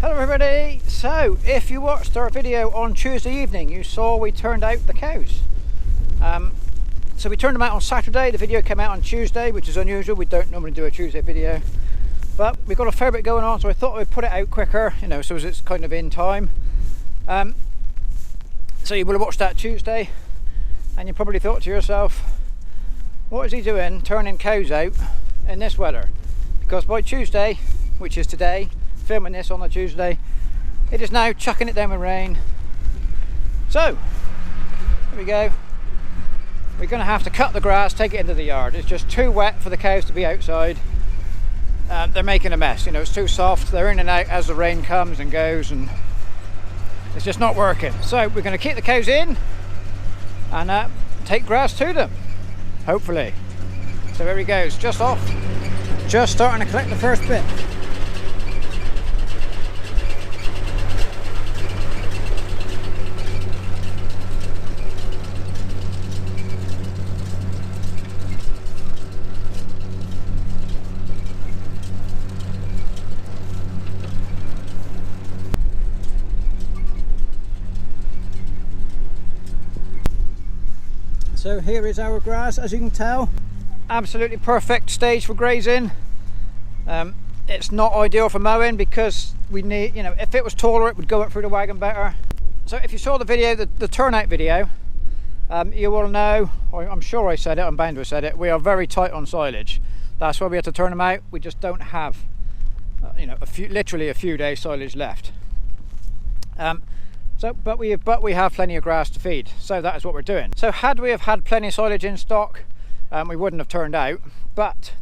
Hello everybody! So if you watched our video on Tuesday evening, you saw we turned out the cows. So we turned them out on Saturday. The video came out on Tuesday, which is unusual. We don't normally do a Tuesday video, but we've got a fair bit going on, so I thought we'd put it out quicker, you know, so as it's kind of in time. So you will have watched that Tuesday and you probably thought to yourself, what is he doing turning cows out in this weather? Because by Tuesday, which is today, filming this on a Tuesday, it is now chucking it down with rain. So here we go. We're going to have to cut the grass, take it into the yard. It's just too wet for the cows to be outside. They're making a mess, you know, it's too soft. They're in and out as the rain comes and goes, and it's just not working. So we're going to keep the cows in and take grass to them, hopefully. So there he goes, just off, just starting to collect the first bit. So here is our grass, as you can tell, absolutely perfect stage for grazing. It's not ideal for mowing because we need, you know, if it was taller it would go up through the wagon better. So if you saw the video, the turnout video, you will know, I'm sure I said it, I'm bound to have said it, we are very tight on silage. That's why we had to turn them out. We just don't have, you know, literally a few days silage left. But we have plenty of grass to feed, so that is what we're doing. So had we have had plenty of silage in stock, we wouldn't have turned out, but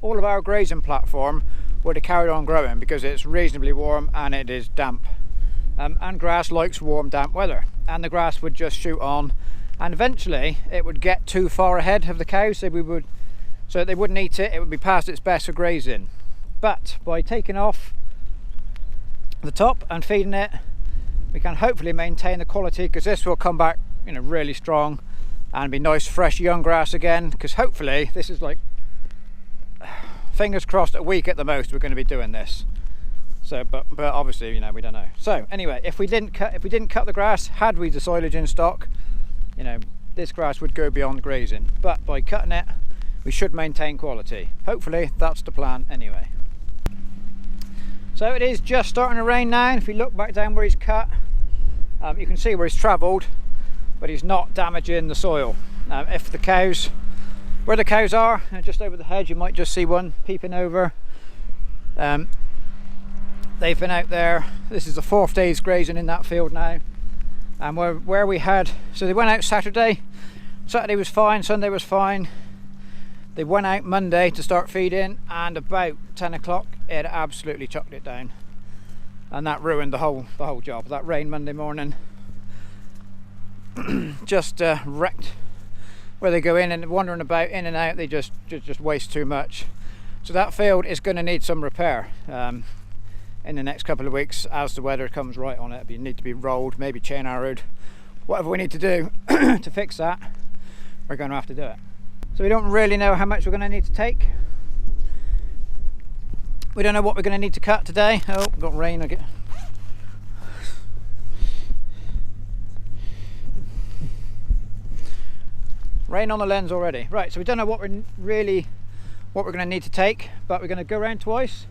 all of our grazing platform would have carried on growing because it's reasonably warm and it is damp. And grass likes warm, damp weather, and the grass would just shoot on, and eventually it would get too far ahead of the cows, so they wouldn't eat it, it would be past its best for grazing. But by taking off the top and feeding it, we can hopefully maintain the quality, because this will come back, you know, really strong and be nice fresh young grass again, because hopefully this is like, fingers crossed, a week at the most we're going to be doing this. So but obviously, you know, we don't know. So anyway, if we didn't cut the grass, had we the silage in stock, you know, this grass would go beyond grazing, but by cutting it we should maintain quality. Hopefully that's the plan anyway. So it is just starting to rain now, and if you look back down where he's cut, you can see where he's travelled, but he's not damaging the soil. If the cows, where the cows are, just over the hedge, you might just see one peeping over. They've been out there. This is the 4th day's grazing in that field now, and where we had, so they went out Saturday. Saturday was fine, Sunday was fine. They went out Monday to start feeding, and about 10 o'clock it absolutely chucked it down, and that ruined the whole job. That rain Monday morning just wrecked where they go in, and wandering about in and out, they just waste too much. So that field is going to need some repair in the next couple of weeks as the weather comes right on it. It need to be rolled, maybe chain arrowed, whatever we need to do to fix that, we're going to have to do it. So we don't really know how much we're going to need to take. We don't know what we're going to need to cut today. Oh, got rain again. Rain on the lens already. Right, so we don't know what we're going to need to take, but we're going to go around twice,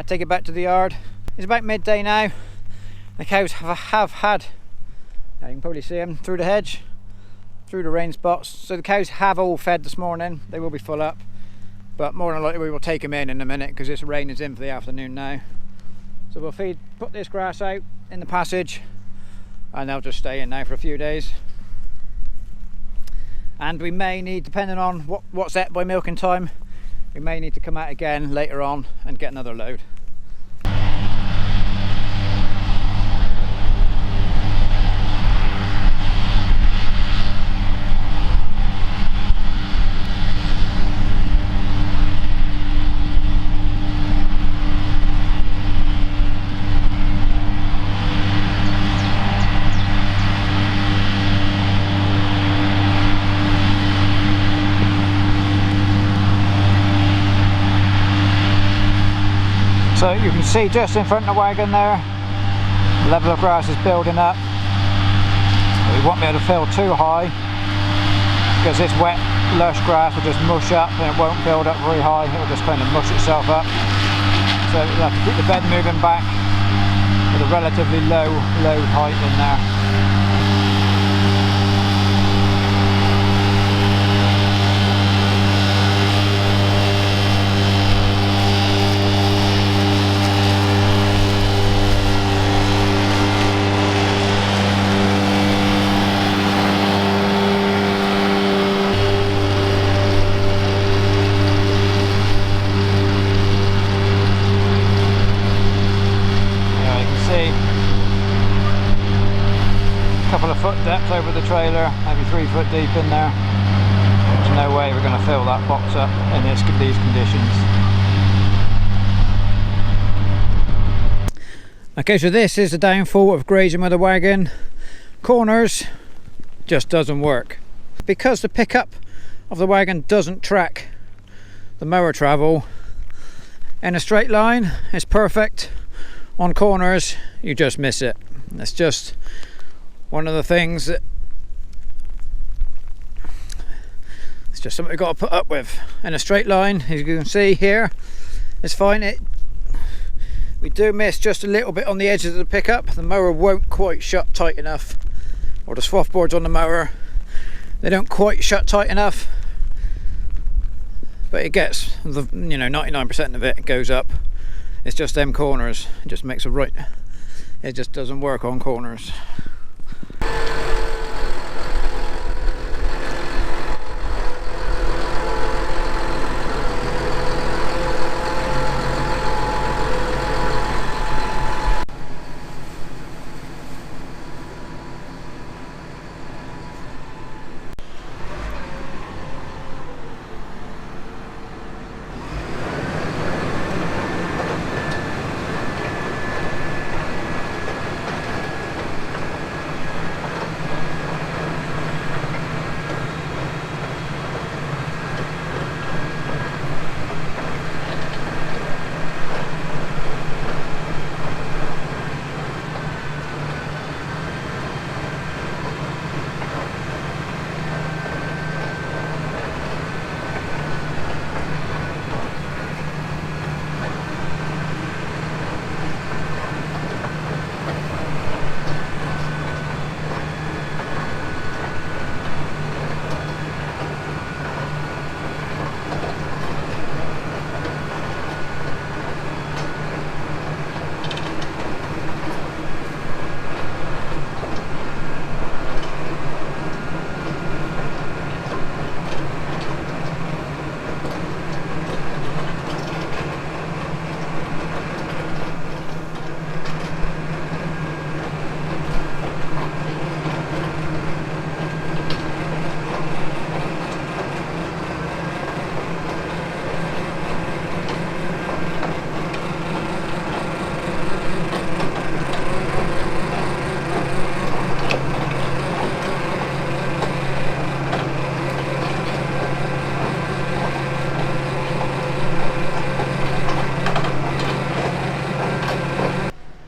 take it back to the yard. It's about midday now. The cows have had, you can probably see them through the hedge, through the rain spots. So the cows have all fed this morning. They will be full up, but more than likely we will take them in a minute, because this rain is in for the afternoon now. So we'll put this grass out in the passage, and they'll just stay in now for a few days. And we may need, depending on what's at by milking time, we may need to come out again later on and get another load. So you can see just in front of the wagon there, the level of grass is building up. We won't be able to fill too high because this wet lush grass will just mush up and it won't build up very high, it will just kind of mush itself up. So you'll have to keep the bed moving back with a relatively low height in there. Couple of foot depth over the trailer, maybe 3 foot deep in there. There's no way we're going to fill that box up in these conditions. Okay, so this is the downfall of grazing with a wagon. Corners just doesn't work. Because the pickup of the wagon doesn't track the mower travel in a straight line, it's perfect. On corners, you just miss it. It's just one of the things that it's just something we've got to put up with. In a straight line, as you can see here, it's fine. We do miss just a little bit on the edges of the pickup. The mower won't quite shut tight enough, or the swath boards on the mower, they don't quite shut tight enough, but it gets the 99% of it goes up. It's just them corners, it just makes it just doesn't work on corners.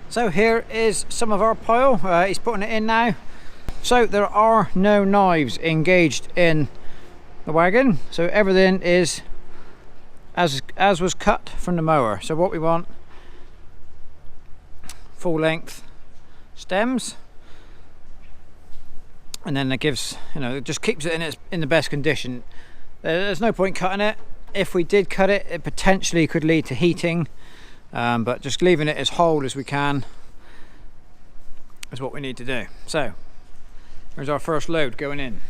So here is some of our pile. He's putting it in now. So there are no knives engaged in the wagon, so everything is as was cut from the mower. So what we want, full length stems, and then it gives, it just keeps it in the best condition. There's no point cutting it. If we did cut it, it potentially could lead to heating. But just leaving it as whole as we can is what we need to do. So here's our first load going in.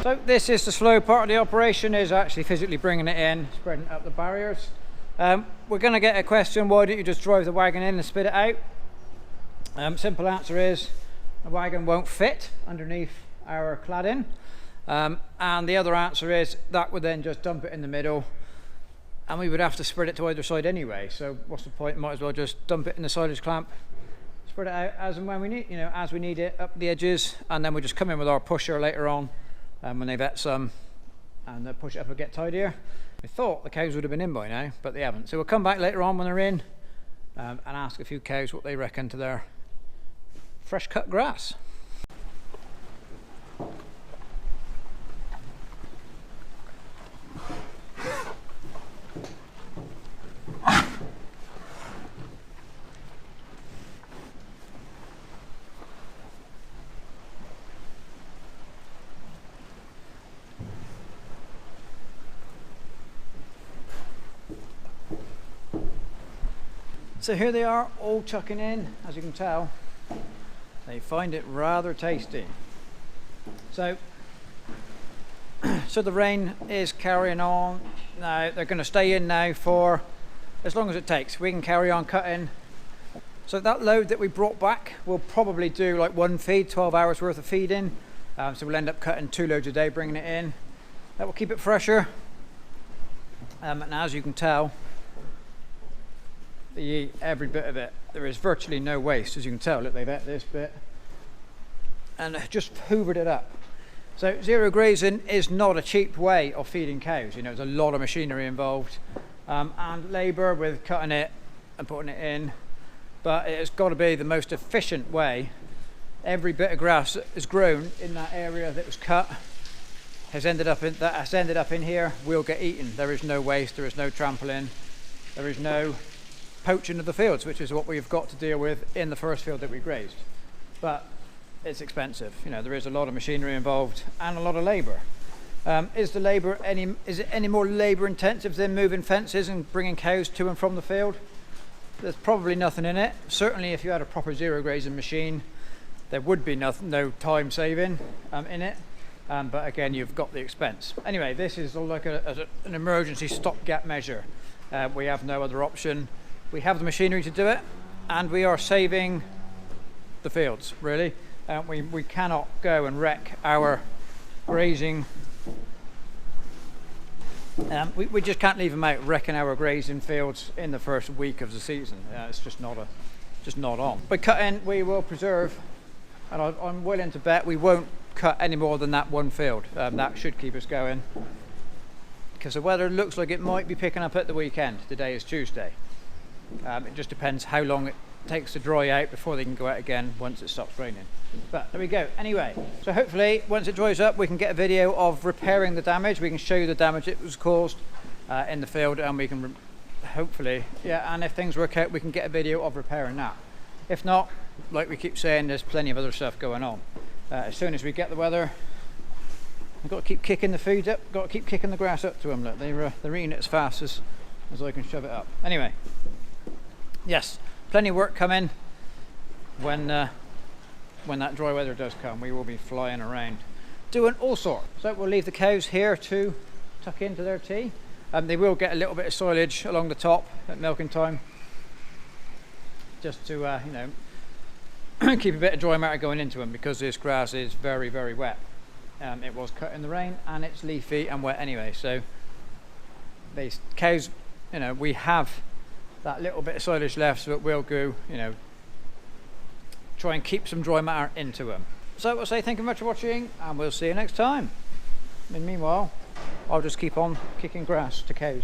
So this is the slow part of the operation, is actually physically bringing it in, spreading up the barriers. We're going to get a question, why don't you just drive the wagon in and spit it out? Simple answer is the wagon won't fit underneath our cladding. And the other answer is that would then just dump it in the middle, and we would have to spread it to either side anyway. So what's the point? Might as well just dump it in the silage clamp, spread it out as and when we need, as we need it up the edges, and then we'll just come in with our pusher later on when they've ate some, and push it up and get tidier. We thought the cows would have been in by now, but they haven't. So we'll come back later on when they're in and ask a few cows what they reckon to their fresh cut grass. So here they are, all chucking in. As you can tell, they find it rather tasty. So the rain is carrying on. Now they're going to stay in now for as long as it takes. We can carry on cutting. So that load that we brought back, we'll probably do like one feed, 12 hours worth of feeding. So we'll end up cutting 2 loads a day, bringing it in. That will keep it fresher. And as you can tell, they eat every bit of it. There is virtually no waste, as you can tell. Look, they've ate this bit and just hoovered it up. So zero grazing is not a cheap way of feeding cows. There's a lot of machinery involved and labour with cutting it and putting it in, but it has got to be the most efficient way. Every bit of grass that is grown in that area that was cut has ended up in here will get eaten. There is no waste, there is no trampling, there is no poaching of the fields, which is what we've got to deal with in the first field that we grazed. But it's expensive. There is a lot of machinery involved and a lot of labour. Is it any more labour intensive than moving fences and bringing cows to and from the field? There's probably nothing in it. Certainly if you had a proper zero grazing machine, there would be no time saving in it. But again, you've got the expense. Anyway, this is like an emergency stopgap measure. We have no other option. We have the machinery to do it, and we are saving the fields, really. We cannot go and wreck our grazing. We just can't leave them out wrecking our grazing fields in the first week of the season. It's just not on. By cutting, we will preserve, and I'm willing to bet we won't cut any more than that one field. That should keep us going, because the weather looks like it might be picking up at the weekend. Today is Tuesday. It just depends how long it takes to dry out before they can go out again once it stops raining. But there we go. Anyway, so hopefully once it dries up, we can get a video of repairing the damage. We can show you the damage it was caused in the field, and we can hopefully, and if things work out, we can get a video of repairing that. If not, like we keep saying, there's plenty of other stuff going on. As soon as we get the weather, we've got to keep kicking the food up, got to keep kicking the grass up to them. Look, they're eating it as fast as I can shove it up. Anyway, yes, plenty of work coming when that dry weather does come. We will be flying around doing all sorts. So we'll leave the cows here to tuck into their tea. They will get a little bit of silage along the top at milking time, just to keep a bit of dry matter going into them, because this grass is very, very wet. It was cut in the rain and it's leafy and wet anyway, so these cows, we have that little bit of silage left, so it will go, try and keep some dry matter into them. So we'll say thank you very much for watching, and we'll see you next time. And meanwhile, I'll just keep on kicking grass to cows.